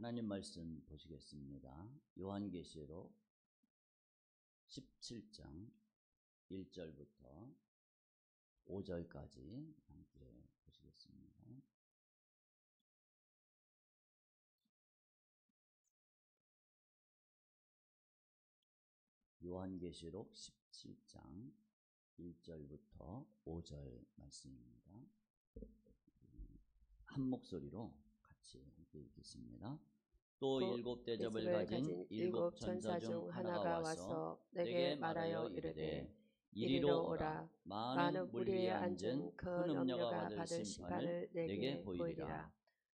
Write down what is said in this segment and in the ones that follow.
하나님 말씀 보시겠습니다. 요한계시록 17장 1절부터 5절까지 함께 보시겠습니다. 요한계시록 17장 1절부터 5절 말씀입니다. 한 목소리로 같이 함께 읽겠습니다. 또 일곱 대접을 가진 일곱 천사 중 하나가 와서 내게 말하여 이르되 이리로 오라. 많은 물 위에 앉은 큰 음녀가 받을 심판을 내게 보이리라.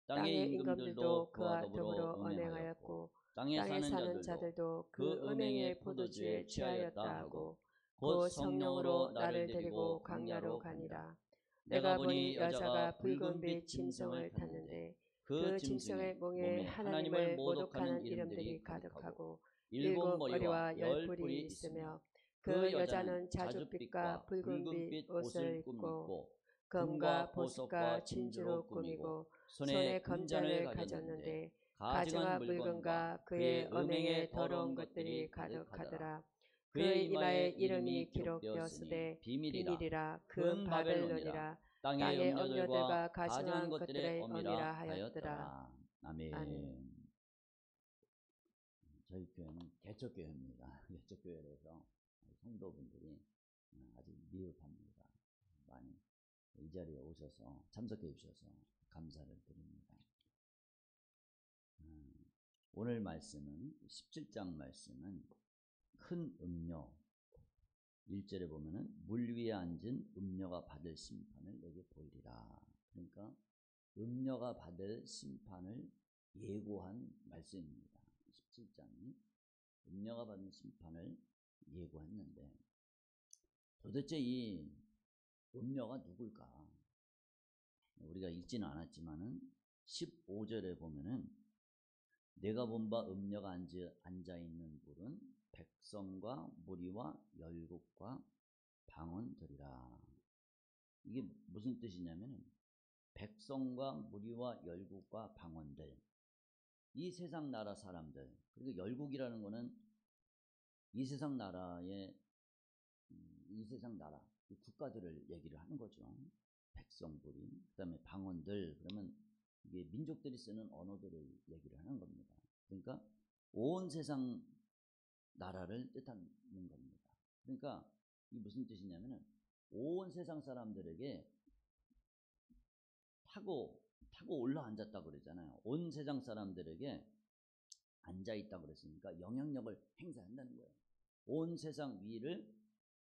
땅의 임금들도 그와 더불어 음행하였고 땅에 사는 자들도 그 음행의 포도주에 취하였다 하고 곧 성령으로 나를 데리고 광야로 가니라. 내가 보니 여자가 붉은 빛 짐승을 탔는데 그 짐승의 몸에 하나님을 모독하는 이름들이 가득하고 일곱 머리와 열 뿔이 있으며 그 여자는 자줏빛과 붉은 빛 옷을 입고 금과 보석과 진주로 꾸미고 손에 금잔을 가졌는데 가증한 물건과 그의 음행의 더러운 것들이 가득하더라. 그의 이마에 이름이 기록되었으되 비밀이라 큰 바벨론이라. 땅의 음녀들과 가증한 것들의 어미라 하였더라. 아멘. 아멘. 저희 교회는 개척교회입니다. 개척교회라서 성도분들이 아주 미흡합니다. 많이 이 자리에 오셔서 참석해 주셔서 감사를 드립니다. 오늘 말씀은 17장 말씀은 큰 음녀 1절에 보면은 물 위에 앉은 음녀가 받을 심판을 내게 보이리라. 그러니까 음녀가 받을 심판을 예고한 말씀입니다. 17장이 음녀가 받는 심판을 예고했는데 도대체 이 음녀가 누굴까? 우리가 읽지는 않았지만은 15절에 보면은 내가 본 바 음녀가 앉아 있는 불은 백성과 무리와 열국과 방언들이라. 이게 무슨 뜻이냐면은 백성과 무리와 열국과 방언들, 이 세상 나라 사람들, 그리고 열국이라는 거는 이 세상 나라의 이 세상 나라 이 국가들을 얘기를 하는 거죠. 백성들이, 그다음에 방언들, 그러면 이게 민족들이 쓰는 언어들을 얘기를 하는 겁니다. 그러니까 온 세상 나라를 뜻하는 겁니다. 그러니까 이 무슨 뜻이냐면은 온 세상 사람들에게 타고 올라앉았다고 그러잖아요. 온 세상 사람들에게 앉아있다고 그랬으니까 영향력을 행사한다는 거예요. 온 세상 위를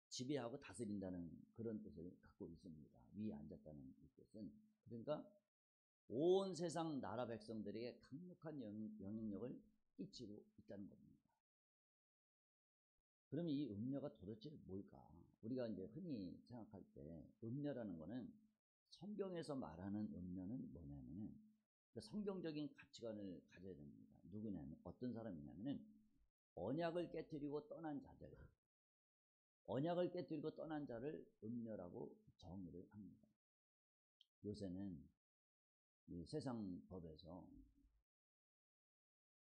지배하고 다스린다는 그런 뜻을 갖고 있습니다. 위에 앉았다는 이 뜻은. 그러니까 온 세상 나라 백성들에게 강력한 영향력을 끼치고 있다는 겁니다. 그러면 이 음녀가 도대체 뭘까? 우리가 이제 흔히 생각할 때 음녀라는 거는 성경에서 말하는 음녀는 뭐냐면은 성경적인 가치관을 가져야 됩니다. 누구냐면 어떤 사람이냐면은 언약을 깨뜨리고 떠난 자들, 언약을 깨뜨리고 떠난 자를 음녀라고 정의를 합니다. 요새는 이 세상 법에서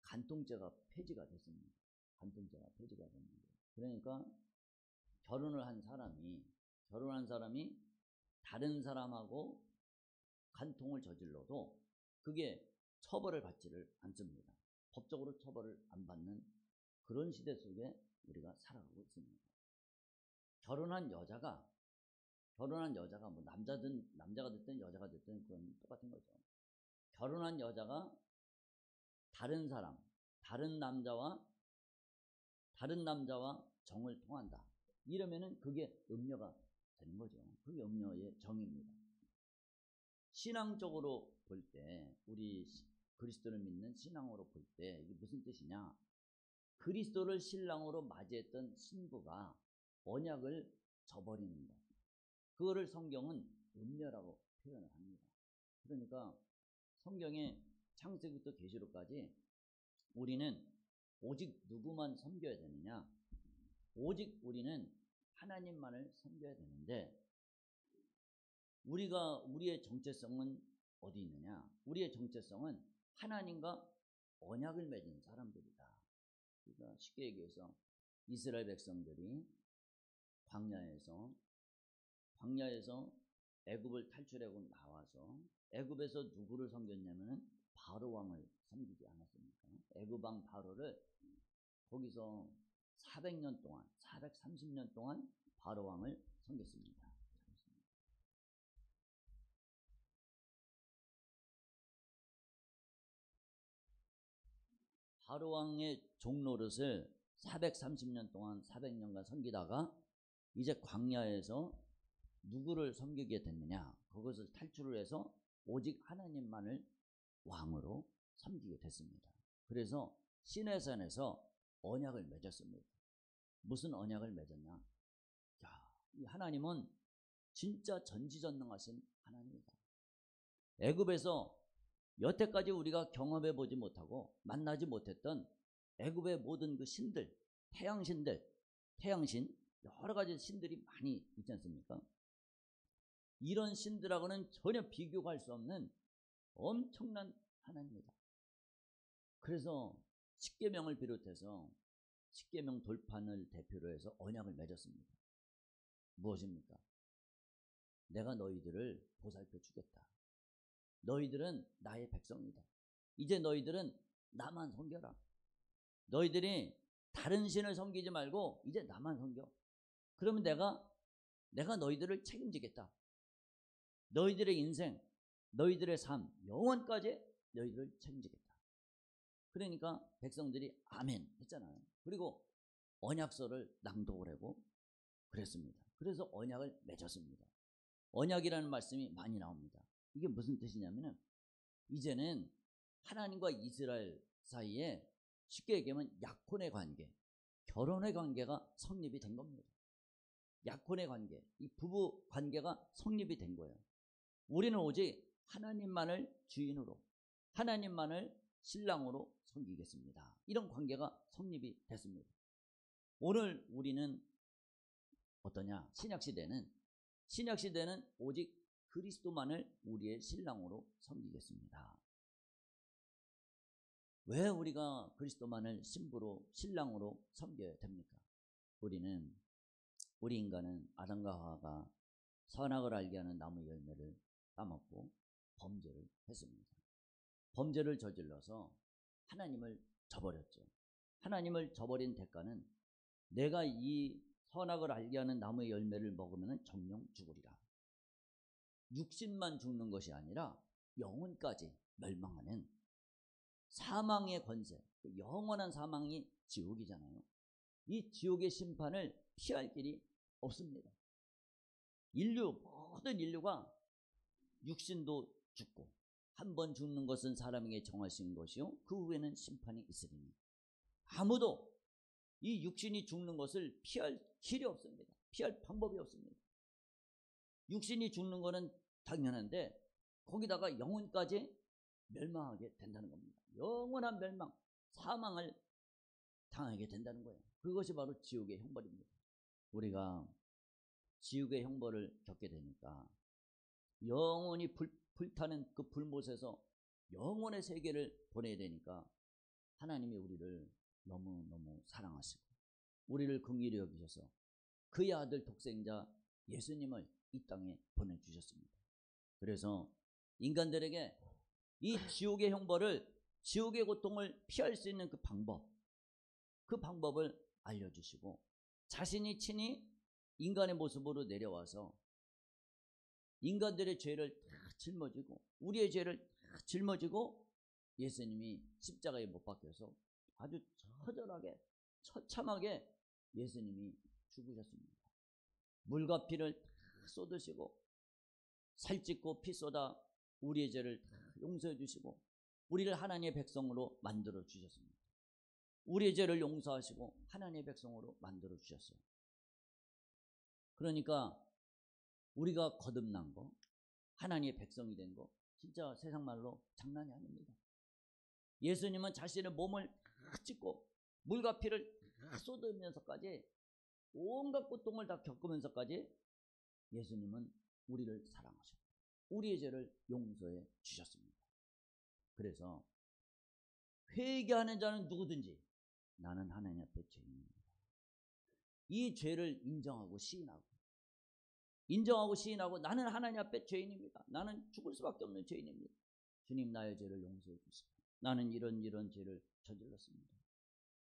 간통죄가 폐지가 됐습니다. 간통죄가 폐지가 됐는데, 그러니까 결혼한 사람이 다른 사람하고 간통을 저질러도 그게 처벌을 받지를 않습니다. 법적으로 처벌을 안 받는 그런 시대 속에 우리가 살아가고 있습니다. 결혼한 여자가 뭐 남자가 됐든 여자가 됐든 그건 똑같은 거죠. 결혼한 여자가 다른 남자와 정을 통한다. 이러면은 그게 음녀가 되는 거죠. 그게 음녀의 정의입니다. 신앙적으로 볼 때, 우리 그리스도를 믿는 신앙으로 볼 때 이게 무슨 뜻이냐? 그리스도를 신랑으로 맞이했던 신부가 언약을 저버리는 것. 그거를 성경은 음녀라고 표현을 합니다. 그러니까 성경의 창세기부터 계시록까지 우리는 오직 누구만 섬겨야 되느냐? 오직 우리는 하나님만을 섬겨야 되는데, 우리의 정체성은 어디 있느냐? 우리의 정체성은 하나님과 언약을 맺은 사람들이다. 그러니까 쉽게 얘기해서 이스라엘 백성들이 광야에서 애굽을 탈출하고 나와서 애굽에서 누구를 섬겼냐면은 바로 왕을 섬기지 않았습니까? 애굽 왕 바로를 거기서 400년 동안 430년 동안 바로 왕을 섬겼습니다. 바로 왕의 종노릇을 430년 동안 400년간 섬기다가 이제 광야에서 누구를 섬기게 됐느냐? 그것을 탈출을 해서 오직 하나님만을 왕으로 섬기게 됐습니다. 그래서 시내산에서 언약을 맺었습니다. 무슨 언약을 맺었냐? 야, 이 하나님은 진짜 전지전능하신 하나님이다. 애굽에서 여태까지 우리가 경험해 보지 못하고 만나지 못했던 애굽의 모든 그 신들, 태양신, 여러 가지 신들이 많이 있지 않습니까? 이런 신들하고는 전혀 비교할 수 없는 엄청난 하나님이다. 그래서 십계명을 비롯해서 십계명 돌판을 대표로 해서 언약을 맺었습니다. 무엇입니까? 내가 너희들을 보살펴 주겠다. 너희들은 나의 백성이다. 이제 너희들은 나만 섬겨라. 너희들이 다른 신을 섬기지 말고 이제 나만 섬겨. 그러면 내가 너희들을 책임지겠다. 너희들의 인생, 너희들의 삶, 영원까지 너희들을 책임지겠다. 그러니까 백성들이 아멘 했잖아요. 그리고 언약서를 낭독을 하고 그랬습니다. 그래서 언약을 맺었습니다. 언약이라는 말씀이 많이 나옵니다. 이게 무슨 뜻이냐면은 이제는 하나님과 이스라엘 사이에 쉽게 얘기하면 약혼의 관계, 결혼의 관계가 성립이 된 겁니다. 약혼의 관계, 이 부부 관계가 성립이 된 거예요. 우리는 오직 하나님만을 주인으로, 하나님만을 신랑으로 섬기겠습니다. 이런 관계가 성립이 됐습니다. 오늘 우리는 어떠냐? 신약시대는 오직 그리스도만을 우리의 신랑으로 섬기겠습니다. 왜 우리가 그리스도만을 신부로, 신랑으로 섬겨야 됩니까? 우리 인간은 아담과 하와가 선악을 알게 하는 나무 열매를 따먹고 범죄를 했습니다. 범죄를 저질러서 하나님을 저버렸죠. 하나님을 저버린 대가는 내가 이 선악을 알게 하는 나무의 열매를 먹으면 정령 죽으리라. 육신만 죽는 것이 아니라 영혼까지 멸망하는 사망의 권세, 영원한 사망이 지옥이잖아요. 이 지옥의 심판을 피할 길이 없습니다. 모든 인류가 육신도 죽고 한 번 죽는 것은 사람에게 정하신 것이요 그 후에는 심판이 있으리니 아무도 이 육신이 죽는 것을 피할 길이 없습니다. 피할 방법이 없습니다. 육신이 죽는 것은 당연한데 거기다가 영혼까지 멸망하게 된다는 겁니다. 영원한 멸망, 사망을 당하게 된다는 거예요. 그것이 바로 지옥의 형벌입니다. 우리가 지옥의 형벌을 겪게 되니까 영원히 불타는 그 불못에서 영원의 세계를 보내야 되니까 하나님이 우리를 너무너무 사랑하시고 우리를 긍휼히 여기셔서 그의 아들 독생자 예수님을 이 땅에 보내주셨습니다. 그래서 인간들에게 이 지옥의 형벌을, 지옥의 고통을 피할 수 있는 그 방법을 알려주시고 자신이 친히 인간의 모습으로 내려와서 인간들의 죄를 다 짊어지고 우리의 죄를 다 짊어지고 예수님이 십자가에 못 박혀서 아주 처절하게 처참하게 예수님이 죽으셨습니다. 물과 피를 다 쏟으시고 살찢고 피 쏟아 우리의 죄를 다 용서해 주시고 우리를 하나님의 백성으로 만들어 주셨습니다. 우리의 죄를 용서하시고 하나님의 백성으로 만들어 주셨어요. 그러니까 우리가 거듭난 거, 하나님의 백성이 된 거 진짜 세상 말로 장난이 아닙니다. 예수님은 자신의 몸을 다 찢고 물과 피를 다 쏟으면서까지 온갖 고통을 다 겪으면서까지 예수님은 우리를 사랑하셨고 우리의 죄를 용서해 주셨습니다. 그래서 회개하는 자는 누구든지 나는 하나님 앞에 죄인입니다. 이 죄를 인정하고 시인하고 나는 하나님 앞에 죄인입니다. 나는 죽을 수밖에 없는 죄인입니다. 주님, 나의 죄를 용서해 주시오. 나는 이런 죄를 저질렀습니다.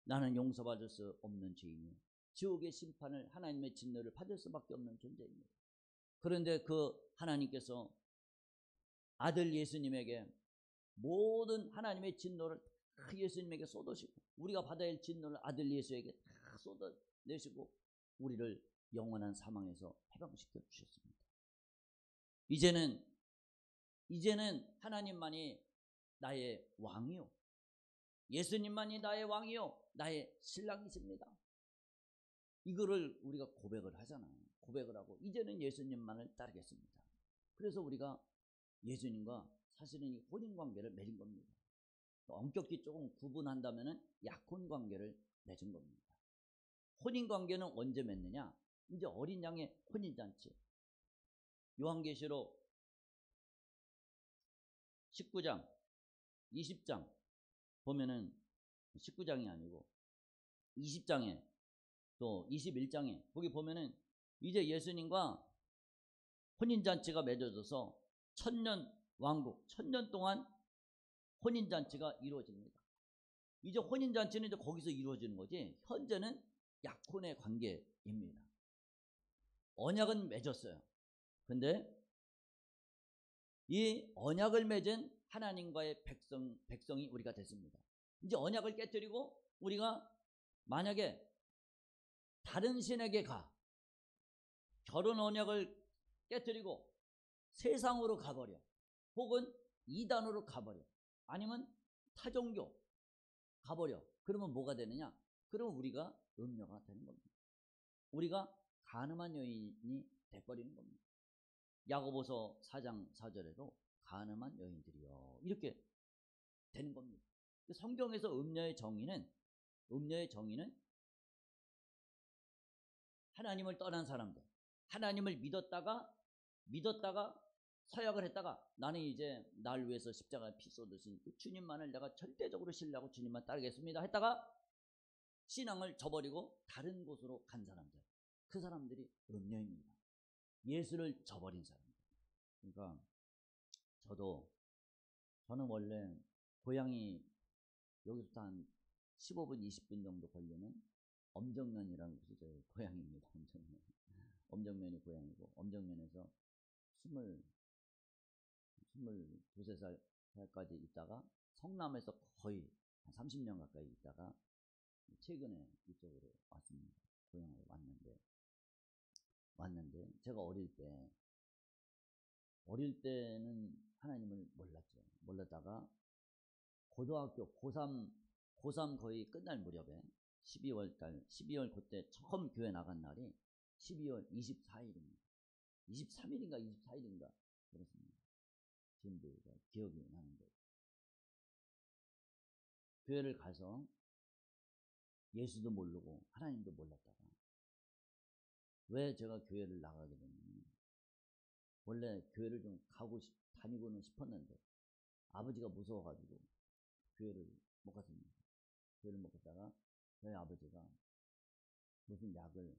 나는 용서받을 수 없는 죄인이요, 지옥의 심판을, 하나님의 진노를 받을 수밖에 없는 존재입니다. 그런데 그 하나님께서 아들 예수님에게 모든 하나님의 진노를 다 예수님에게 쏟으시고, 우리가 받아야 할 진노를 아들 예수에게 다 쏟아내시고 우리를 영원한 사망에서 해방시켜 주셨습니다. 이제는 하나님만이 나의 왕이요, 예수님만이 나의 왕이요, 나의 신랑이십니다. 이거를 우리가 고백을 하잖아요. 고백을 하고 이제는 예수님만을 따르겠습니다. 그래서 우리가 예수님과 사실은 이 혼인관계를 맺은 겁니다. 엄격히 조금 구분한다면 약혼관계를 맺은 겁니다. 혼인관계는 언제 맺느냐? 이제 어린 양의 혼인잔치. 요한계시록 19장 20장 보면은 19장이 아니고 20장에 또 21장에 거기 보면은 이제 예수님과 혼인잔치가 맺어져서 천년 왕국, 천년 동안 혼인잔치가 이루어집니다. 이제 혼인잔치는 이제 거기서 이루어지는 거지, 현재는 약혼의 관계입니다. 언약은 맺었어요. 근데 이 언약을 맺은 하나님과의 백성이 우리가 됐습니다. 이제 언약을 깨뜨리고 우리가 만약에 다른 신에게 결혼 언약을 깨뜨리고 세상으로 가버려, 혹은 이단으로 가버려, 아니면 타종교 가버려, 그러면 뭐가 되느냐? 그러면 우리가 음녀가 되는 겁니다. 우리가 간음한 여인이 돼버리는 겁니다. 야고보서 4장 4절에도 간음한 여인들이요, 이렇게 되는 겁니다. 성경에서 음녀의 정의는 하나님을 떠난 사람들, 하나님을 믿었다가 서약을 했다가 나는 이제 날 위해서 십자가에 피 쏟으신 주님만을 내가 절대적으로 신뢰하고 주님만 따르겠습니다 했다가 신앙을 저버리고 다른 곳으로 간 사람들, 그 사람들이 음녀입니다. 예수를 저버린 사람들. 그러니까 저는 원래 고향이 여기서부터 한 15분 20분 정도 걸리는 엄정면이라는 곳이 저희 고향입니다. 엄정면이 고향이고, 엄정면에서 22~23살까지 있다가 성남에서 거의 한 30년 가까이 있다가 최근에 이쪽으로 왔습니다. 고향으로 왔는데 제가 어릴 때는 하나님을 몰랐다가 고등학교 고3 거의 끝날 무렵에 12월 그때 처음 교회 나간 날이 12월 24일입니다. 23일인가 24일인가 그렇습니다. 지금도 기억이 나는데, 교회를 가서 예수도 모르고 하나님도 몰랐다가 왜 제가 교회를 나가게 됐냐면, 원래 교회를 좀 다니고는 싶었는데 아버지가 무서워가지고 교회를 못 갔습니다. 교회를 못 갔다가 저희 아버지가 무슨 약을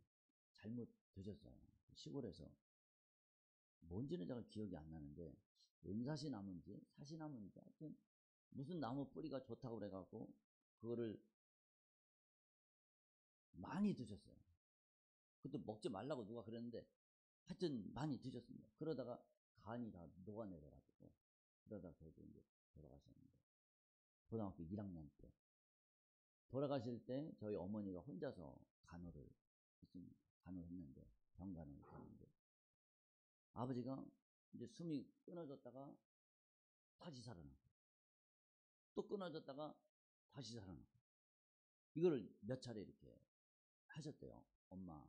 잘못 드셨어요. 시골에서 뭔지는 제가 기억이 안 나는데 은사시나무인지 사시나무인지 하여튼 무슨 나무 뿌리가 좋다고 그래갖고 그거를 많이 드셨어요. 그것도 먹지 말라고 누가 그랬는데 하여튼 많이 드셨습니다. 그러다가 간이 다 녹아내려가지고 그러다 결국 이제 돌아가셨는데, 고등학교 1학년 때 돌아가실 때 저희 어머니가 혼자서 간호를 했습니다. 간호했는데, 병간호를 했는데 아버지가 이제 숨이 끊어졌다가 다시 살아나고 또 끊어졌다가 다시 살아나고, 이거를 몇 차례 이렇게 하셨대요. 엄마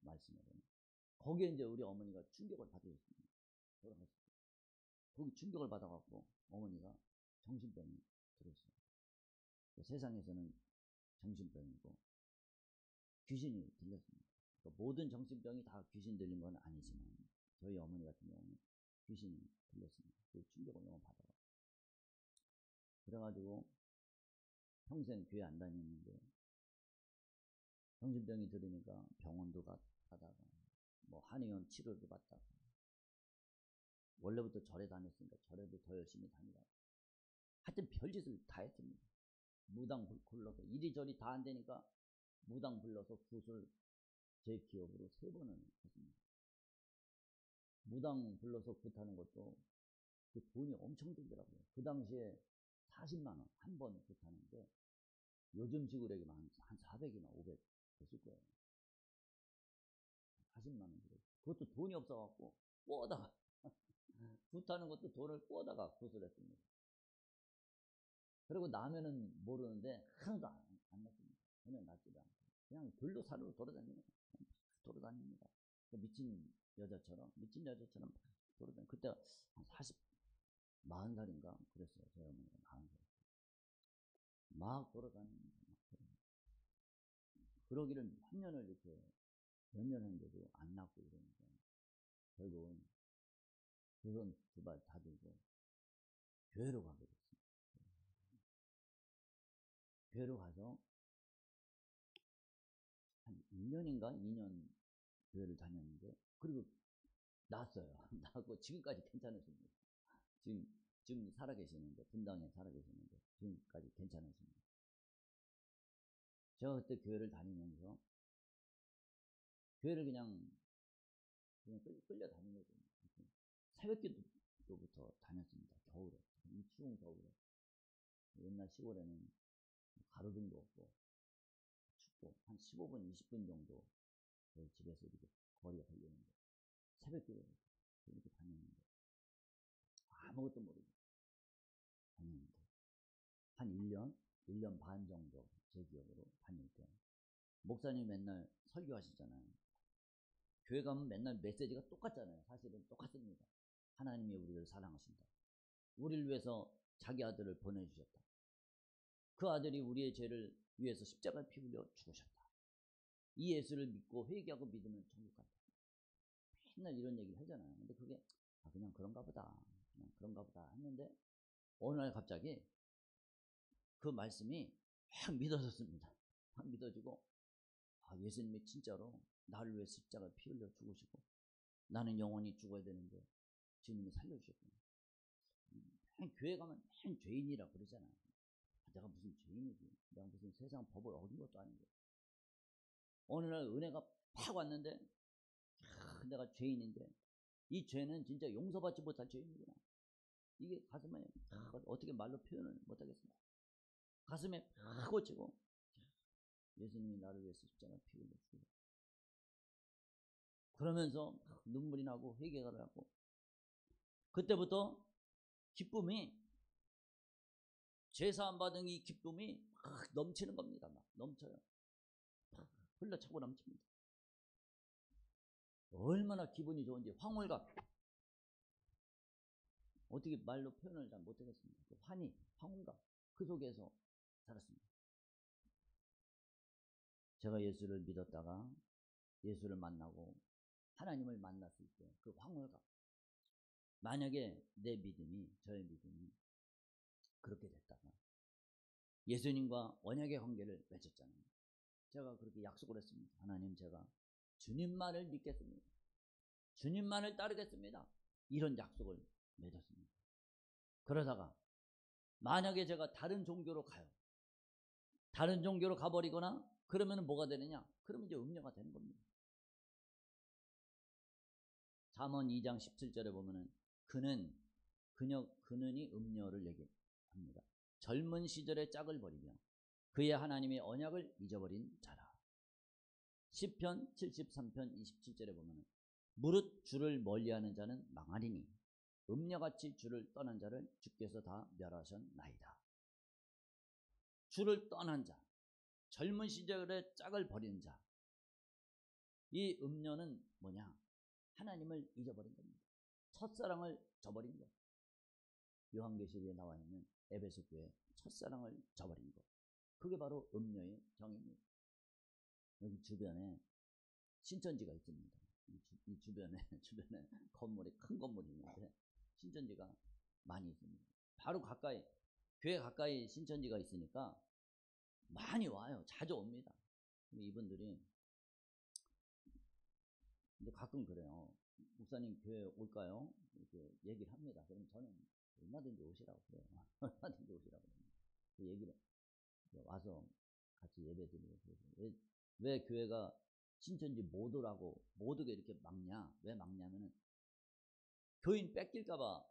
말씀으로는. 거기에 이제 우리 어머니가 충격을 받으셨습니다. 돌아가셨어요. 거기 충격을 받아갖고 어머니가 정신병이 들었어요. 세상에서는 정신병이고 귀신이 들렸습니다. 그러니까 모든 정신병이 다 귀신 들린 건 아니지만 저희 어머니 같은 경우는 귀신이 들렸습니다. 그 충격을 너무 받아가지고. 그래가지고 평생 교회 안 다녔는데 정신병이 들으니까 병원도 가다가 뭐 한의원 치료도 받다가 원래부터 절에 다녔으니까 절에도 더 열심히 다니다가 하여튼 별짓을 다 했습니다. 무당 불러서 이리저리 다 안 되니까 무당 불러서 굿을 제 기억으로 3번을 했습니다. 무당 불러서 굿하는 것도 그 돈이 엄청 들더라고요. 그 당시에 40만 원 한 번 굿하는데 요즘 시골에게만 한 400이나 500 됐을 거예요. 40만 원 들어요. 그것도 돈이 없어갖고 꼬다가 굿하는 것도 돈을 꼬다가 굿을 했습니다. 그리고 나면은 모르는데 하나도 안 났습니다. 전혀 낫지도 않고 그냥 들로 사르르 돌아다닙니다. 미친 여자처럼 돌아다니고 그때 한 40살인가 그랬어요. 저희 어머니가 40살 막 돌아다닙니다. 그러기를 몇 년을 이렇게 몇 년 했는데도 안 낫고 이러니까 결국은 두 손 두 발 다 들고 교회로 가게 됐습니다. 교회로 가서 한 1년인가 2년 교회를 다녔는데 그리고 나았어요. 나고 지금까지 괜찮으십니다. 지금 살아계시는데 분당에 살아계시는데 지금까지 괜찮으십니다. 제가 그때 교회를 다니면서 교회를 그냥 끌려 다닌 거죠. 새벽기도부터 다녔습니다. 겨울에 이 추운 겨울에 옛날 시골에는 가로등도 없고 춥고 한 15분 20분 정도 저희 집에서 이렇게 거리가 걸리는데 새벽기도 이렇게 다녔는데 아무것도 모르고 다녔는데 한 1년 반 정도 제 기억으로 다닐 때 목사님이 맨날 설교하시잖아요. 교회 가면 맨날 메시지가 똑같잖아요. 사실은 똑같습니다. 하나님이 우리를 사랑하신다. 우리를 위해서 자기 아들을 보내주셨다. 그 아들이 우리의 죄를 위해서 십자가에 피 흘려 죽으셨다. 이 예수를 믿고 회개하고 믿으면 천국 간다. 맨날 이런 얘기를 하잖아요. 근데 그게 그냥 그런가 보다 했는데 어느 날 갑자기 그 말씀이 확 믿어졌습니다. 확 믿어지고 예수님이 진짜로 나를 위해 십자가에 피 흘려 죽으시고 나는 영원히 죽어야 되는데 주님이 살려주셨구나. 교회 가면 맨 죄인이라 그러잖아요. 내가 무슨 죄인이지. 내가 무슨 세상 법을 어긴 것도 아니고. 어느 날 은혜가 팍 왔는데 내가 죄인인데 이 죄는 진짜 용서받지 못할 죄인이구나. 이게 가슴에 어떻게 말로 표현을 못하겠습니다. 가슴에 팍 꽂히고 예수님이 나를 위해서 십자가에 피 흘려 죽으셨다. 그러면서 눈물이 나고 회개가 나고 그때부터 기쁨이 제사함 받은 이 기쁨이 막 넘치는 겁니다. 막 넘쳐요. 막 흘러차고 넘칩니다. 얼마나 기분이 좋은지 황홀감 어떻게 말로 표현을 잘 못하겠습니다. 그 황홀감 그 속에서 살았습니다. 제가 예수를 믿었다가 예수를 만나고 하나님을 만났을 때 그 황홀감 만약에 내 믿음이 저의 믿음이 그렇게 됐다가 예수님과 언약의 관계를 맺었잖아요. 제가 그렇게 약속을 했습니다. 하나님 제가 주님만을 믿겠습니다. 주님만을 따르겠습니다. 이런 약속을 맺었습니다. 그러다가 만약에 제가 다른 종교로 가요. 다른 종교로 가버리거나 그러면 뭐가 되느냐? 그러면 이제 음녀가 되는 겁니다. 잠언 2장 17절에 보면은 그는이 음녀를 얘기합니다. 젊은 시절의 짝을 버리며 그의 하나님의 언약을 잊어버린 자라. 시편 73편 27절에 보면은 무릇 주를 멀리하는 자는 망하리니 음녀같이 주를 떠난 자를 주께서 다 멸하셨나이다. 주를 떠난 자, 젊은 시절의 짝을 버린 자, 이 음녀는 뭐냐? 하나님을 잊어버린 겁니다. 첫사랑을 저버린 것. 요한계시록에 나와 있는 에베소 교회 첫사랑을 저버린 것. 그게 바로 음녀의 정의입니다. 여기 주변에 신천지가 있습니다. 이 주변에 건물이 큰 건물이 있는데 신천지가 많이 있습니다. 바로 가까이 교회 가까이 신천지가 있으니까 많이 와요. 자주 옵니다. 이분들이 근데 가끔 그래요. 목사님 교회 올까요? 이렇게 얘기를 합니다. 그럼 저는 얼마든지 오시라고 그래요. 얼마든지 오시라고 그래요. 그 얘기를 와서 같이 예배 드리고 그러죠. 왜 교회가 신천지 못 오라고 못 오게 이렇게 막냐? 왜 막냐면은 교인 뺏길까봐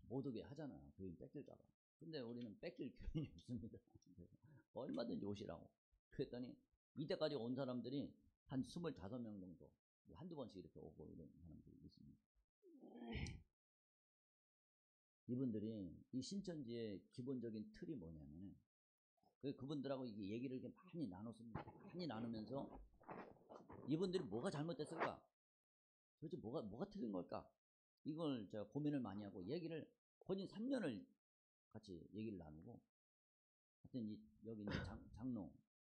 못 오게 하잖아요. 교인 뺏길까봐. 근데 우리는 뺏길 교인이 없습니다. 그래서 얼마든지 오시라고. 그랬더니 이때까지 온 사람들이 한 25명 정도 한두 번씩 이렇게 오고 이런 사람들이 있습니다. 이분들이 이 신천지의 기본적인 틀이 뭐냐면은 그분들하고 이게 얘기를 이렇게 많이 나눴습니다. 많이 나누면서 이분들이 뭐가 잘못됐을까? 도대체 뭐가 틀린 걸까? 이걸 제가 고민을 많이 하고 얘기를 거진 3년을 같이 얘기를 나누고 하여튼 여기 있는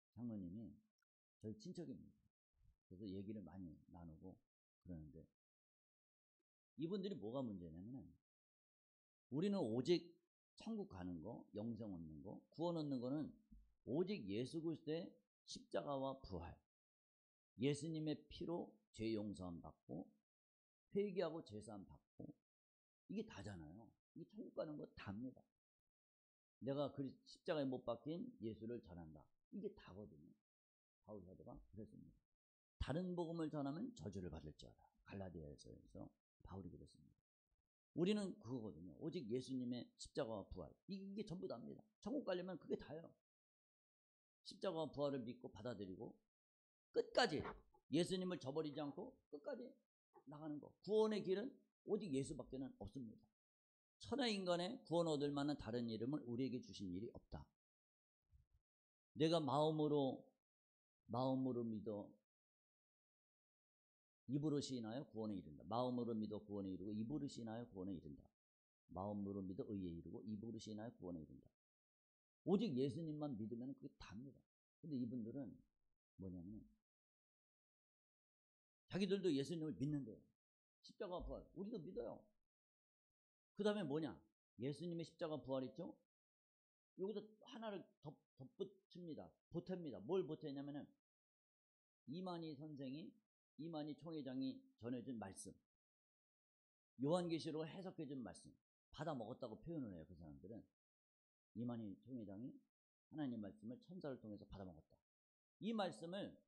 장로님이 저희 친척입니다. 그래서 얘기를 많이 나누고 그러는데 이분들이 뭐가 문제냐면은 우리는 오직 천국 가는 거, 영생 얻는 거, 구원 얻는 거는 오직 예수 그리스도의 십자가와 부활, 예수님의 피로 죄 용서함 받고 회개하고 제사함 받고 이게 다잖아요. 이 천국 가는 거 다입니다. 내가 그 십자가에 못 박힌 예수를 전한다. 이게 다거든요. 바울 사도가 그랬습니다. 다른 복음을 전하면 저주를 받을지어다. 갈라디아서에서 바울이 그랬습니다. 우리는 그거거든요. 오직 예수님의 십자가와 부활. 이게 전부 다입니다. 천국 가려면 그게 다예요. 십자가와 부활을 믿고 받아들이고 끝까지 예수님을 저버리지 않고 끝까지 나가는 거. 구원의 길은 오직 예수밖에는 없습니다. 천하 인간의 구원 얻을 만한 다른 이름을 우리에게 주신 일이 없다. 내가 마음으로 믿어 입으로 시인하여 구원에 이른다. 마음으로 믿어 구원에 이르고 입으로 시인하여 구원에 이른다. 마음으로 믿어 의에 이르고 입으로 시인하여 구원에 이른다. 오직 예수님만 믿으면 그게 답니다. 근데 이분들은 뭐냐면 자기들도 예수님을 믿는데요. 십자가 부활 우리도 믿어요. 그 다음에 뭐냐? 예수님의 십자가 부활 있죠? 여기서 하나를 덧붙입니다. 보탭니다. 뭘 보태냐면은 이만희 총회장이 전해준 말씀, 요한계시로 해석해준 말씀 받아 먹었다고 표현을 해요. 그 사람들은 이만희 총회장이 하나님 말씀을 천사를 통해서 받아 먹었다. 이 말씀을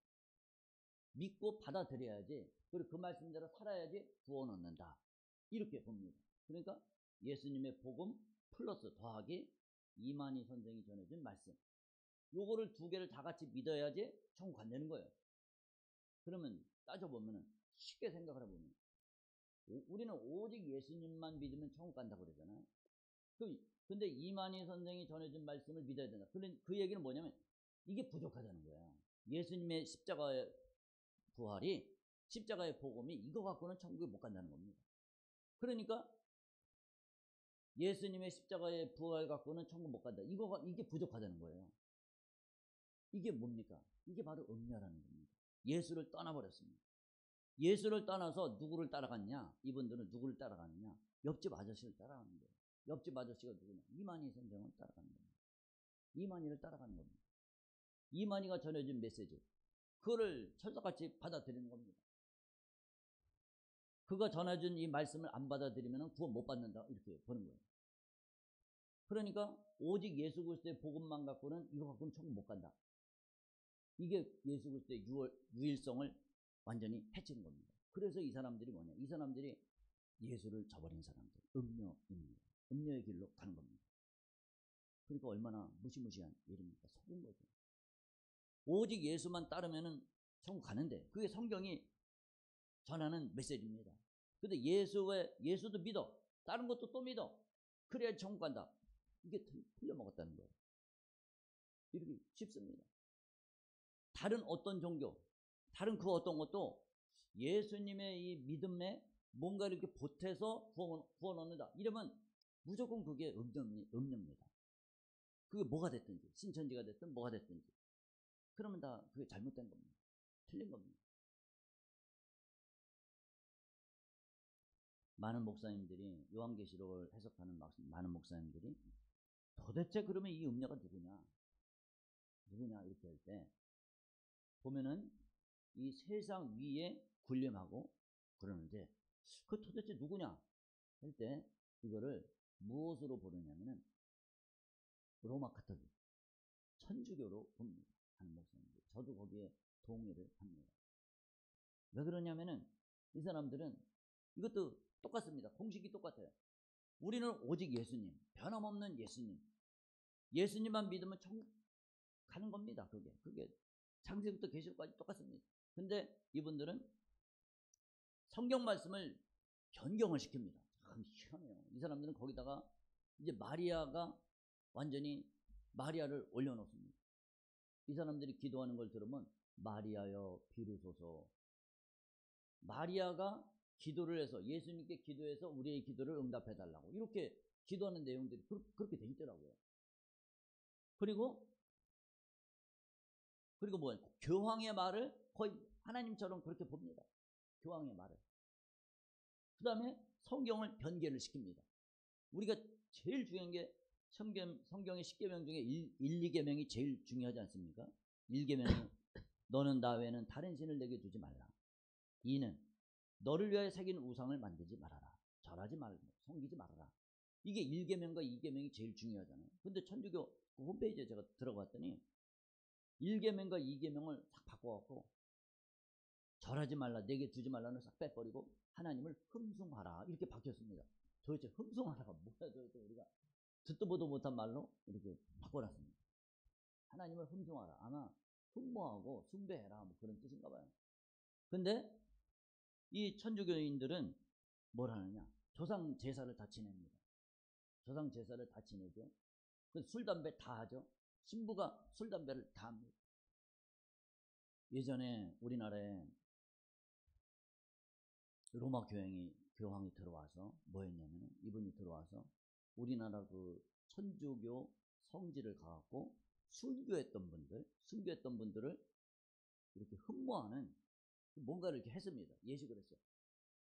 믿고 받아들여야지, 그리고 그 말씀대로 살아야지 구원 얻는다. 이렇게 봅니다. 그러니까 예수님의 복음 플러스 더하기 이만희 선생이 전해준 말씀, 요거를 두 개를 다 같이 믿어야지 천국 간다는 거예요. 그러면 따져보면 쉽게 생각을 해보면 우리는 오직 예수님만 믿으면 천국 간다고 그러잖아요. 근데 이만희 선생이 전해준 말씀을 믿어야 된다. 그 얘기는 뭐냐면 이게 부족하다는 거예요. 예수님의 십자가의 부활이, 십자가의 복음이 이거 갖고는 천국에 못 간다는 겁니다. 그러니까 예수님의 십자가의 부활 갖고는 천국 못 간다. 이게 부족하다는 거예요. 이게 뭡니까? 이게 바로 음녀라는 겁니다. 예수를 떠나버렸습니다. 예수를 떠나서 누구를 따라갔냐? 이분들은 누구를 따라가느냐? 옆집 아저씨를 따라가는 거예요. 옆집 아저씨가 누구냐? 이만희 선생을 따라가는 겁니다. 이만희를 따라가는 겁니다. 이만희가 전해준 메시지, 그거를 철석같이 받아들이는 겁니다. 그가 전해준 이 말씀을 안 받아들이면 구원 못 받는다, 이렇게 보는 거예요. 그러니까 오직 예수 그리스도의 복음만 갖고는 이거 갖고는 천국 못 간다. 이게 예수 그리스도의 유일성을 완전히 해치는 겁니다. 그래서 이 사람들이 뭐냐? 이 사람들이 예수를 저버린 사람들, 음녀의 길로 가는 겁니다. 그러니까 얼마나 무시무시한 일입니까? 속은 거죠. 오직 예수만 따르면은 천국 가는데, 그게 성경이 전하는 메시지입니다. 근데 예수도 믿어, 다른 것도 또 믿어, 그래야 천국 간다. 이게 틀려 먹었다는 거예요. 이렇게 쉽습니다. 다른 어떤 종교, 다른 그 어떤 것도 예수님의 이 믿음에 뭔가 이렇게 보태서 구원 얻는다, 이러면 무조건 그게 음료입니다. 그게 뭐가 됐든지, 신천지가 됐든 뭐가 됐든지, 그러면 다 그게 잘못된 겁니다. 틀린 겁니다. 많은 목사님들이, 요한계시록을 해석하는 많은 목사님들이 도대체 그러면 이 음녀가 누구냐 이렇게 할 때 보면은 이 세상 위에 군림하고 그러는데 그 도대체 누구냐 할 때 이거를 무엇으로 보느냐면은 로마 카톨릭 천주교로 봅니다. 하는 목사님들. 저도 거기에 동의를 합니다. 왜 그러냐면은 이 사람들은 이것도 똑같습니다. 공식이 똑같아요. 우리는 오직 예수님, 변함없는 예수님, 예수님만 믿으면 천국 가는 겁니다. 그게 창세부터 계시록까지 똑같습니다. 근데 이분들은 성경 말씀을 변경을 시킵니다. 참 희한해요. 이 사람들은 거기다가 이제 마리아가 완전히 마리아를 올려놓습니다. 이 사람들이 기도하는 걸 들으면 마리아여 비루소서. 마리아가 기도를 해서 예수님께 기도해서 우리의 기도를 응답해달라고 이렇게 기도하는 내용들이 그렇게 돼 있더라고요. 그리고 뭐예요? 교황의 말을 거의 하나님처럼 그렇게 봅니다. 교황의 말을. 그 다음에 성경을 변개를 시킵니다. 우리가 제일 중요한 게 성경의 10계명 중에 1, 2계명이 제일 중요하지 않습니까? 1계명은 너는 나 외에는 다른 신을 내게 두지 말라. 2는 너를 위하여 새긴 우상을 만들지 말아라. 절하지 말고 섬기지 말아라. 이게 1계명과 2계명이 제일 중요하잖아요. 근데 천주교 홈페이지에 제가 들어갔더니 1계명과 2계명을 싹 바꿔갖고 절하지 말라, 내게 두지 말라는 싹 빼버리고 하나님을 흠숭하라 이렇게 바뀌었습니다. 도대체 흠숭하라가 뭐야? 도대체 우리가 듣도 보도 못한 말로 이렇게 바꿔놨습니다. 하나님을 흠숭하라. 아마 흠모하고 숭배해라 뭐 그런 뜻인가 봐요. 근데 이 천주교인들은 뭘 하느냐? 조상 제사를 다 지냅니다. 조상 제사를 다 지내죠. 술, 담배 다 하죠. 신부가 술, 담배를 다 합니다. 예전에 우리나라에 로마 교황이 들어와서 뭐 했냐면 이분이 들어와서 우리나라 그 천주교 성지를 가갖고 순교했던 분들을 이렇게 흠모하는 뭔가를 이렇게 했습니다. 예식을 했어요.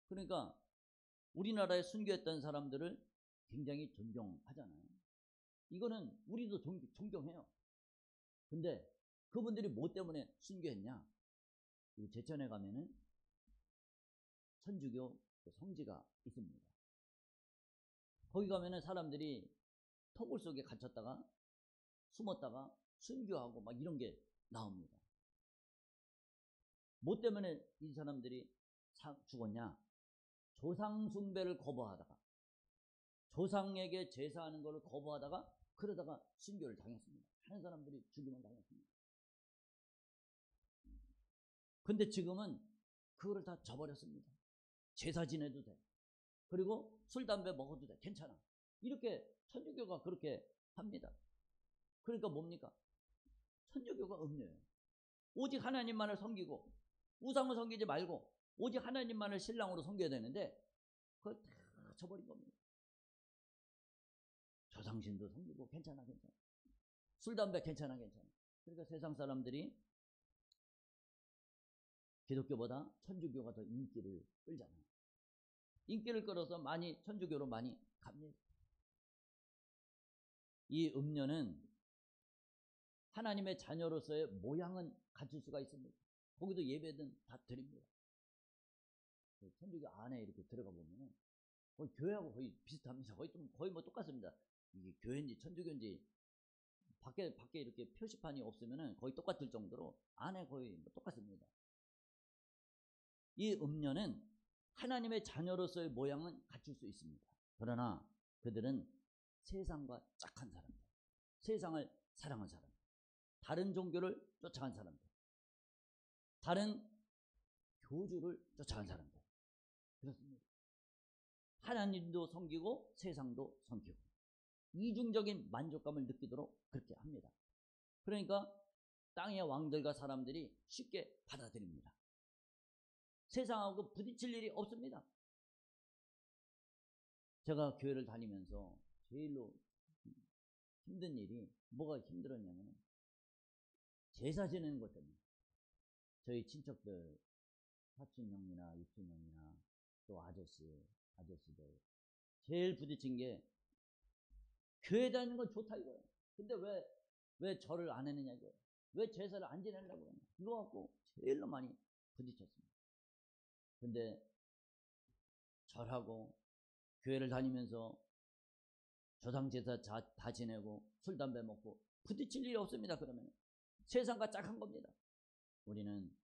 그러니까 우리나라에 순교했던 사람들을 굉장히 존경하잖아요. 이거는 우리도 존경해요. 근데 그분들이 뭐 때문에 순교했냐? 제천에 가면은 천주교 성지가 있습니다. 거기 가면은 사람들이 토굴 속에 갇혔다가 숨었다가 순교하고 막 이런 게 나옵니다. 뭐 때문에 이 사람들이 죽었냐? 조상 숭배를 거부하다가 조상에게 제사하는 것을 거부하다가 그러다가 순교를 당했습니다. 하는 사람들이 죽임을 당했습니다. 근데 지금은 그거를 다 저버렸습니다. 제사 지내도 돼. 그리고 술, 담배 먹어도 돼. 괜찮아. 이렇게 천주교가 그렇게 합니다. 그러니까 뭡니까? 천주교가 음료예요. 오직 하나님만을 섬기고 우상을 섬기지 말고 오직 하나님만을 신랑으로 섬겨야 되는데 그걸 다 저버린 겁니다. 조상신도 섬기고 괜찮아. 술, 담배 괜찮아. 그러니까 세상 사람들이 기독교보다 천주교가 더 인기를 끌잖아요. 인기를 끌어서 천주교로 많이 갑니다. 이 음료는 하나님의 자녀로서의 모양은 갖출 수가 있습니다. 거기도 예배든 다 드립니다. 천주교 안에 이렇게 들어가 보면은 거의 교회하고 거의 비슷합니다. 거의 뭐 똑같습니다. 이게 교회인지 천주교인지 밖에 이렇게 표시판이 없으면은 거의 똑같을 정도로 안에 거의 뭐 똑같습니다. 이 음료는 하나님의 자녀로서의 모양은 갖출 수 있습니다. 그러나 그들은 세상과 짝한 사람들, 세상을 사랑한 사람들, 다른 종교를 쫓아간 사람들, 다른 교주를 쫓아간 사람들, 그렇습니다. 하나님도 섬기고 세상도 섬기고 이중적인 만족감을 느끼도록 그렇게 합니다. 그러니까 땅의 왕들과 사람들이 쉽게 받아들입니다. 세상하고 부딪힐 일이 없습니다. 제가 교회를 다니면서 제일로 힘든 일이 뭐가 힘들었냐면 제사 지내는 것 때문에 저희 친척들 사촌 형이나 육촌 형이나 또 아저씨들 제일 부딪힌 게 교회 다니는 건 좋다 이거예요. 근데 왜 절을 안 했느냐 이거예요. 왜 제사를 안 지내려고 그러냐. 이거 갖고 제일로 많이 부딪혔습니다. 근데 절하고 교회를 다니면서 조상제사 다 지내고 술 담배 먹고 부딪힐 일이 없습니다. 그러면 세상과 짝한 겁니다. 우리는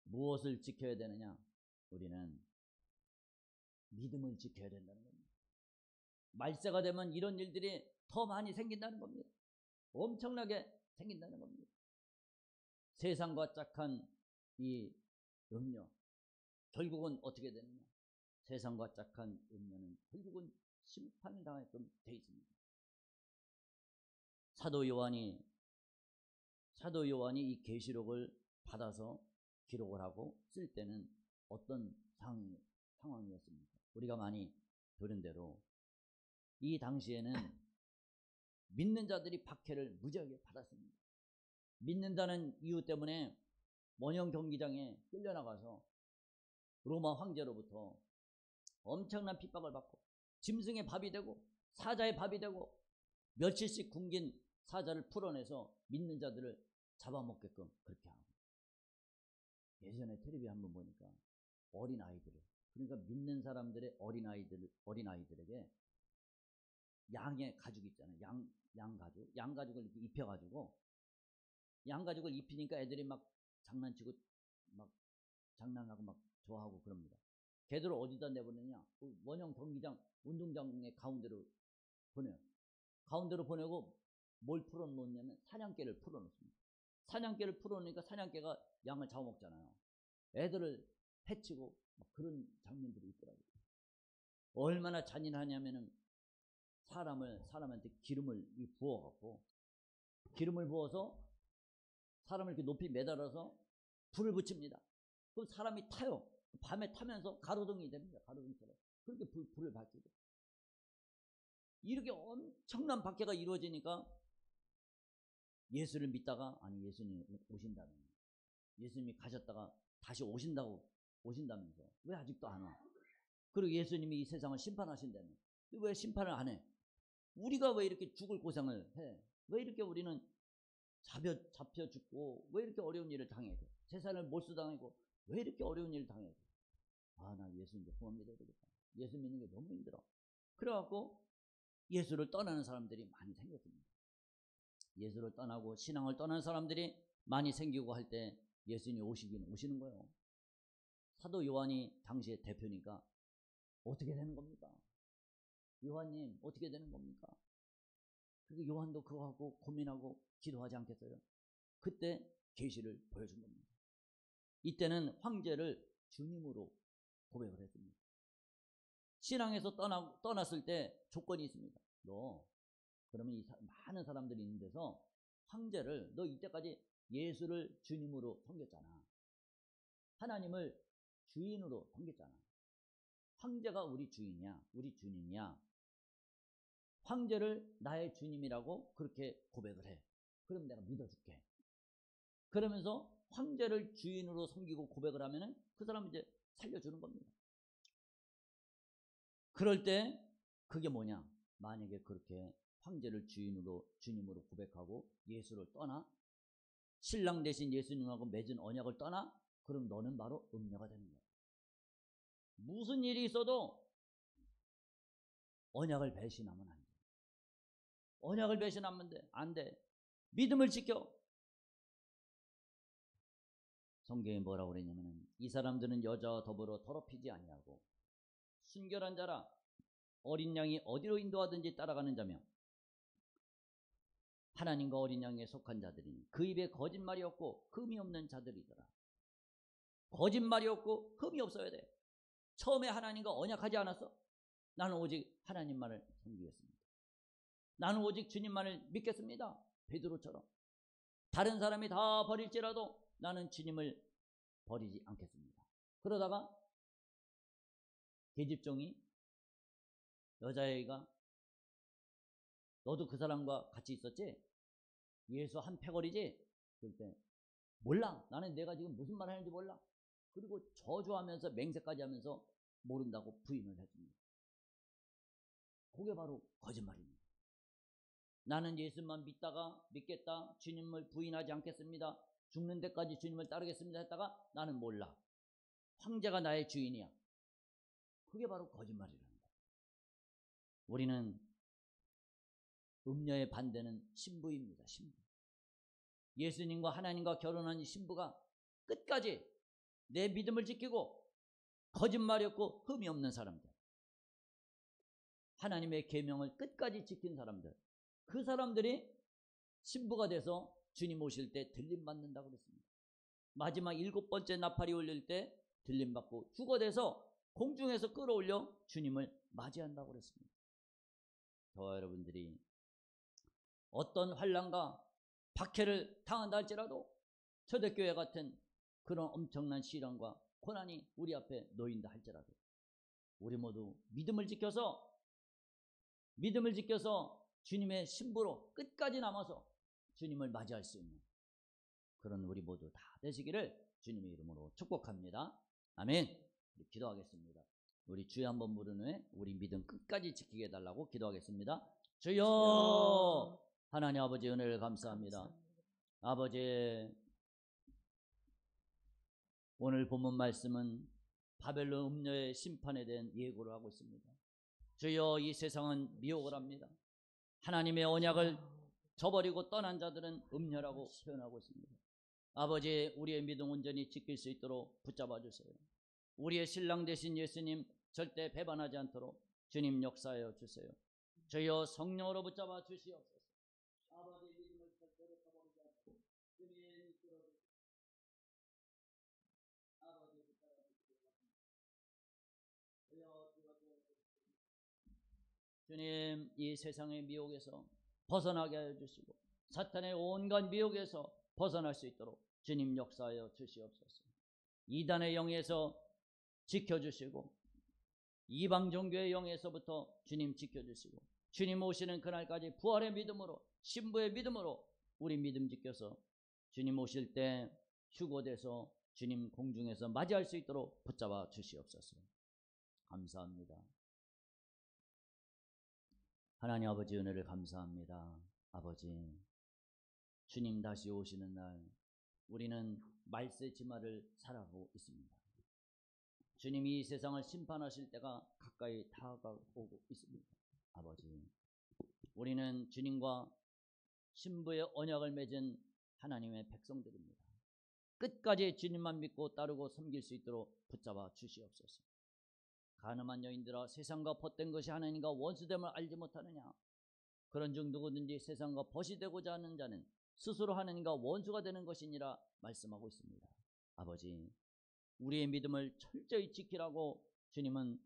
무엇을 지켜야 되느냐? 우리는 믿음을 지켜야 된다는 겁니다. 말세가 되면 이런 일들이 더 많이 생긴다는 겁니다. 엄청나게 생긴다는 겁니다. 세상과 짝한 이 음료, 결국은 어떻게 되느냐? 세상과 짝한 음료는 결국은 심판을 당하게끔 되어 있습니다. 사도 요한이 이 계시록을 받아서 기록을 하고 쓸 때는 어떤 상황이었습니까? 우리가 많이 들은 대로 이 당시에는 믿는 자들이 박해를 무지하게 받았습니다. 믿는다는 이유 때문에 원형 경기장에 끌려나가서 로마 황제로부터 엄청난 핍박을 받고 짐승의 밥이 되고 사자의 밥이 되고 며칠씩 굶긴 사자를 풀어내서 믿는 자들을 잡아먹게끔 그렇게 하고, 예전에 텔레비 한번 보니까 어린아이들을, 그러니까 믿는 사람들의 어린아이들에게 양의 가죽 있잖아요. 양가죽을 이렇게 입혀가지고, 양가죽을 입히니까 애들이 막 장난치고 막 장난하고 막 좋아하고 그럽니다. 걔들을 어디다 내보내냐? 원형 경기장 운동장의 가운데로 보내요. 가운데로 보내고 뭘 풀어놓냐면 사냥개를 풀어놓습니다. 사냥개를 풀어놓으니까 사냥개가 양을 잡아먹잖아요. 애들을 해치고 그런 장면들이 있더라고요. 얼마나 잔인하냐면은 사람한테 기름을 부어갖고, 기름을 부어서 사람을 이렇게 높이 매달아서 불을 붙입니다. 그럼 사람이 타요. 밤에 타면서 가로등이 됩니다. 가로등처럼. 그렇게 불을 밝히고. 이렇게 엄청난 박해가 이루어지니까 예수를 믿다가, 아니 예수님이 오신다는, 예수님이 가셨다가 다시 오신다면서 왜 아직도 안 와? 그리고 예수님이 이 세상을 심판하신다며 왜 심판을 안 해? 우리가 왜 이렇게 죽을 고생을 해? 왜 이렇게 우리는 잡혀 죽고 왜 이렇게 어려운 일을 당해야 돼? 세상을 몰수당하고 왜 이렇게 어려운 일을 당해야 돼? 아, 나 예수 이제 그만 믿어야 되겠다. 예수 믿는 게 너무 힘들어. 그래갖고 예수를 떠나는 사람들이 많이 생겼습니다. 예수를 떠나고 신앙을 떠나는 사람들이 많이 생기고 할 때 예수님이 오시는 거예요. 사도 요한이 당시에 대표니까 어떻게 되는 겁니까? 요한님 어떻게 되는 겁니까? 그리고 요한도 그거 하고 고민하고 기도하지 않겠어요? 그때 계시를 보여준 겁니다. 이때는 황제를 주님으로 고백을 했습니다. 신앙에서 떠났을 때 조건이 있습니다. 너 그러면 이 많은 사람들이 있는 데서 황제를, 너 이때까지 예수를 주님으로 섬겼잖아. 하나님을 주인으로 섬겼잖아. 황제가 우리 주인이야, 우리 주님이야. 황제를 나의 주님이라고 그렇게 고백을 해. 그럼 내가 믿어줄게. 그러면서 황제를 주인으로 섬기고 고백을 하면은 그 사람은 이제 살려주는 겁니다. 그럴 때 그게 뭐냐? 만약에 그렇게 황제를 주님으로 고백하고 예수를 떠나, 신랑 대신 예수님하고 맺은 언약을 떠나, 그럼 너는 바로 음녀가 되는 거야. 무슨 일이 있어도 언약을 배신하면 안 돼. 언약을 배신하면 안 돼. 믿음을 지켜. 성경에 뭐라고 그랬냐면은, 이 사람들은 여자와 더불어 더럽히지 아니하고 순결한 자라, 어린 양이 어디로 인도하든지 따라가는 자며 하나님과 어린 양에 속한 자들이니 그 입에 거짓말이 없고 흠이 없는 자들이더라. 거짓말이 없고 흠이 없어야 돼. 처음에 하나님과 언약하지 않았어? 나는 오직 하나님만을 섬기겠습니다. 나는 오직 주님만을 믿겠습니다. 베드로처럼. 다른 사람이 다 버릴지라도 나는 주님을 버리지 않겠습니다. 그러다가 계집종이, 여자애가, 너도 그 사람과 같이 있었지? 예수 한 패거리지? 그럴 때 몰라. 나는 내가 지금 무슨 말 하는지 몰라. 그리고 저주하면서 맹세까지 하면서 모른다고 부인을 했습니다. 그게 바로 거짓말입니다. 나는 예수만 믿겠다. 주님을 부인하지 않겠습니다. 죽는 데까지 주님을 따르겠습니다 했다가 나는 몰라. 황제가 나의 주인이야. 그게 바로 거짓말이라는 거예요. 우리는 음녀의 반대는 신부입니다. 신부. 예수님과 하나님과 결혼한 이 신부가 끝까지 내 믿음을 지키고 거짓말이 없고 흠이 없는 사람들, 하나님의 계명을 끝까지 지킨 사람들, 그 사람들이 신부가 돼서 주님 오실 때 들림받는다고 그랬습니다. 마지막 7번째 나팔이 울릴 때 들림받고 휴거돼서 공중에서 끌어올려 주님을 맞이한다고 그랬습니다. 저와 여러분들이 어떤 환난과 박해를 당한다 할지라도 초대교회 같은 그런 엄청난 시련과 고난이 우리 앞에 놓인다 할지라도 우리 모두 믿음을 지켜서 주님의 신부로 끝까지 남아서 주님을 맞이할 수 있는 그런 우리 모두 다 되시기를 주님의 이름으로 축복합니다. 아멘. 기도하겠습니다. 우리 주여 한번 부른 후에 우리 믿음 끝까지 지키게 해달라고 기도하겠습니다. 주여, 하나님 아버지 은혜를 감사합니다. 아버지, 오늘 본문 말씀은 바벨론 음녀의 심판에 대한 예고를 하고 있습니다. 주여, 이 세상은 미혹을 합니다. 하나님의 언약을 저버리고 떠난 자들은 음녀라고 표현하고 있습니다. 아버지, 우리의 믿음 온전히 지킬 수 있도록 붙잡아 주세요. 우리의 신랑 되신 예수님 절대 배반하지 않도록 주님 역사하여 주세요. 주여, 성령으로 붙잡아 주시옵소서. 아버지, 믿음을 절대로 저버리지 않고 주님 이끌어 주시옵소서. 아버지, 붙잡아 주시옵소서. 주님, 이 세상의 미혹에서 벗어나게 하여 주시고 사탄의 온갖 미혹에서 벗어날 수 있도록 주님 역사하여 주시옵소서. 이단의 영에서 지켜주시고 이방 종교의 영에서부터 주님 지켜주시고 주님 오시는 그날까지 부활의 믿음으로 신부의 믿음으로 우리 믿음 지켜서 주님 오실 때 휴거돼서 주님 공중에서 맞이할 수 있도록 붙잡아 주시옵소서. 감사합니다. 하나님 아버지 은혜를 감사합니다. 아버지, 주님 다시 오시는 날 우리는 말세 지마를 살아가고 있습니다. 주님이 이 세상을 심판하실 때가 가까이 다가오고 있습니다. 아버지, 우리는 주님과 신부의 언약을 맺은 하나님의 백성들입니다. 끝까지 주님만 믿고 따르고 섬길 수 있도록 붙잡아 주시옵소서. 가늠한 여인들아, 세상과 벗된 것이 하나님과 원수됨을 알지 못하느냐? 그런 중 누구든지 세상과 벗이 되고자 하는 자는 스스로 하나님과 원수가 되는 것이니라 말씀하고 있습니다. 아버지, 우리의 믿음을 철저히 지키라고 주님은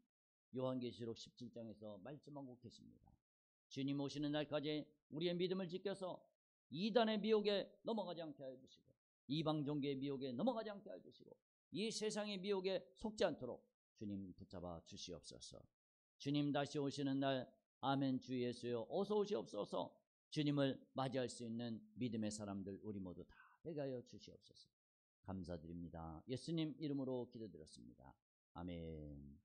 요한계시록 17장에서 말씀하고 계십니다. 주님 오시는 날까지 우리의 믿음을 지켜서 이단의 미혹에 넘어가지 않게 하여 주시고 이방 종교의 미혹에 넘어가지 않게 하여 주시고 이 세상의 미혹에 속지 않도록 주님 붙잡아 주시옵소서. 주님 다시 오시는 날 아멘 주 예수여 어서 오시옵소서. 주님을 맞이할 수 있는 믿음의 사람들 우리 모두 다 되게 하여 주시옵소서. 감사드립니다. 예수님 이름으로 기도드렸습니다. 아멘.